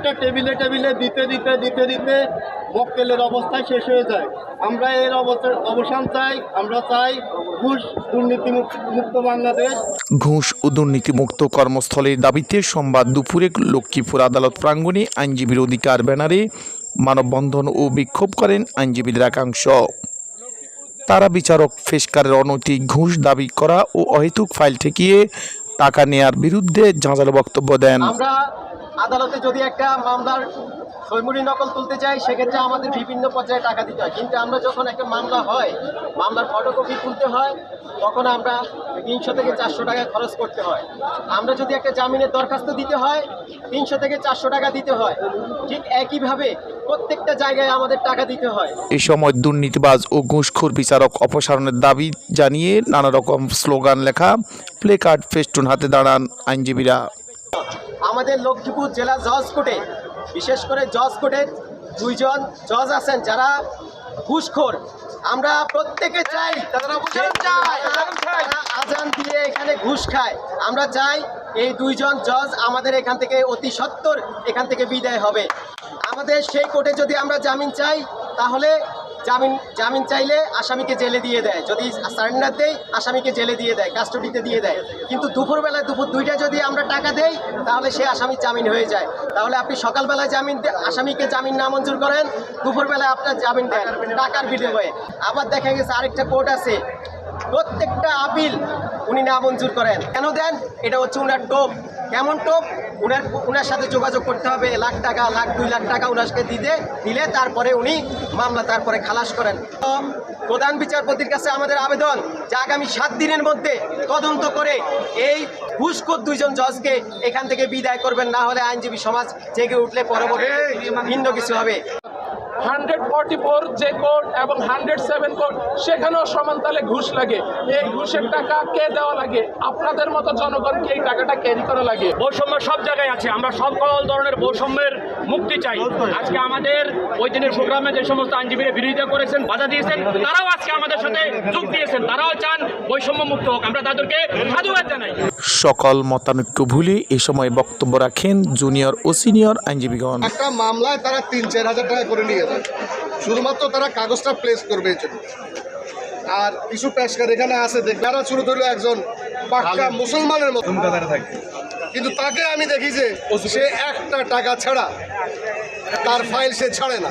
একটা টেবিলে টেবিলে দিতে দিতে দিতে দিতে মক্কেলের অবস্থায় শেষ হয়ে যায়। আমরা এর অবসান চাই। আমরা চাই ঘুষ দুর্নীতি মুক্ত বাংলাদেশ। ঘুষ ও দুর্নীতিমুক্ত কর্মস্থলের দাবিতে সোমবার দুপুরে লক্ষ্মীপুর আদালত প্রাঙ্গণে আইনজীবীর অধিকার ব্যানারে মানববন্ধন ও বিক্ষোভ করেন আইনজীবীদের একাংশ। তারা বিচারক ফেসকারের অনৈতিক ঘুষ দাবি করা ও অহেতুক ফাইল ঠেকিয়ে টাকা নেয়ার বিরুদ্ধে ঝাঁঝালো বক্তব্য দেন। আমরা আদালতে যদি একটা মামলার সইমুড়ি নকল তুলতে চাই, সেক্ষেত্রে আমাদের বিভিন্ন পর্যায়ে টাকা দিতে হয়। কিন্তু আমরা যখন একটা মামলা হয়, মামলার ফটোকপি তুলতে হয়, তখন আমরা 300 থেকে 400 টাকা খরচ করতে হয়। আমরা যদি একটা জামিনের দরখাস্ত দিতে হয়, 300 থেকে 400 টাকা দিতে হয়। ঠিক একইভাবে প্রত্যেকটা জায়গায় আমাদের টাকা দিতে হয়। এই সময় দুর্নীতিবাজ ও ঘুষখোর বিচারক অপসারণের দাবি জানিয়ে নানা রকম স্লোগান লেখা প্লেকার্ড ফেস্টুন হাতে দাঁড়ান আইনজীবীরা। আমাদের লক্ষ্মীপুর জেলা জজ কোর্টে, বিশেষ করে জজ কোর্টের 2 জন জজ আছেন যারা ঘুষখোর। আমরা প্রত্যেকে চাই তারা আজান দিয়ে এখানে ঘুষ খায়। আমরা চাই এই 2 জন জজ আমাদের এখান থেকে অতি সত্বর এখান থেকে বিদায় হবে। আমাদের সেই কোর্টে যদি আমরা জামিন চাই, তাহলে জামিন চাইলে আসামিকে জেলে দিয়ে দেয়, যদি সারেন্ডার দেয় আসামিকে জেলে দিয়ে দেয়, কাস্টডিতে দিয়ে দেয়। কিন্তু দুপুর 2টায় যদি আমরা টাকা দেই, তাহলে সে আসামি জামিন হয়ে যায়। তাহলে আপনি সকালবেলায় আসামিকে জামিন না মঞ্জুর করেন, দুপুরবেলায় আপনার জামিন দেন টাকার বিনিময়ে। আবার দেখা গেছে আরেকটা কোর্ট আছে, প্রত্যেকটা আপিল উনি না মঞ্জুর করেন। কেন দেন? এটা হচ্ছে উনার টোপ। কেমন টোপ? উনার সাথে যোগাযোগ করতে হবে, লাখ টাকা, 2 লাখ টাকা উনাকে দিলে তারপরে উনি মামলা তারপরে খালাস করেন। প্রধান বিচারপতির কাছে আমাদের আবেদন যে আগামী 7 দিনের মধ্যে তদন্ত করে এই ঘুষখোর 2 জন জজকে এখান থেকে বিদায় করবেন, না হলে আইনজীবী সমাজ জেগে উঠলে পরবর্তী ভিন্ন কিছু হবে। 144 যে কোর্ট এবং 107 কোর্ট, সেখানেও সমান তালে ঘুষ লাগে। এই ঘুষের টাকা কে দেওয়া লাগে? আপনাদের মতো জনগণকে এই টাকাটা ক্যারি করা লাগে। বৈষম্য সব জায়গায় আছে। আমরা সকল ধরনের বৈষম্যের মুক্তি চাই। আজকে আমাদের ওই দিনের প্রোগ্রামে যে সমস্ত আইনজীবীরা বিরোধিতা করেছেন, বাধা দিয়েছেন, তারাও আজকে আমাদের সাথে যোগ দিয়েছেন। তারাও চান বৈষম্য মুক্ত হোক। আমরা তাদেরকে সাধুবাদ জানাই। সকল মতানৈক্য ভুলে এ সময় বক্তব্য রাখেন জুনিয়র ও সিনিয়র আইনজীবীগণ। একটা মামলায় তারা 3-4 হাজার টাকা করে নিয়ে যায়, শুধুমাত্র তারা কাগজটা প্লেস করবে এই জন্য। আর কিছু পেশকার এখানে আছে, দেখলারা শুরু করলো একজন পাক্কা মুসলমানের মতো, কিন্তু তাকে আমি দেখি যে সে একটা টাকা ছাড়া তার ফাইল সে ছাড়ে না।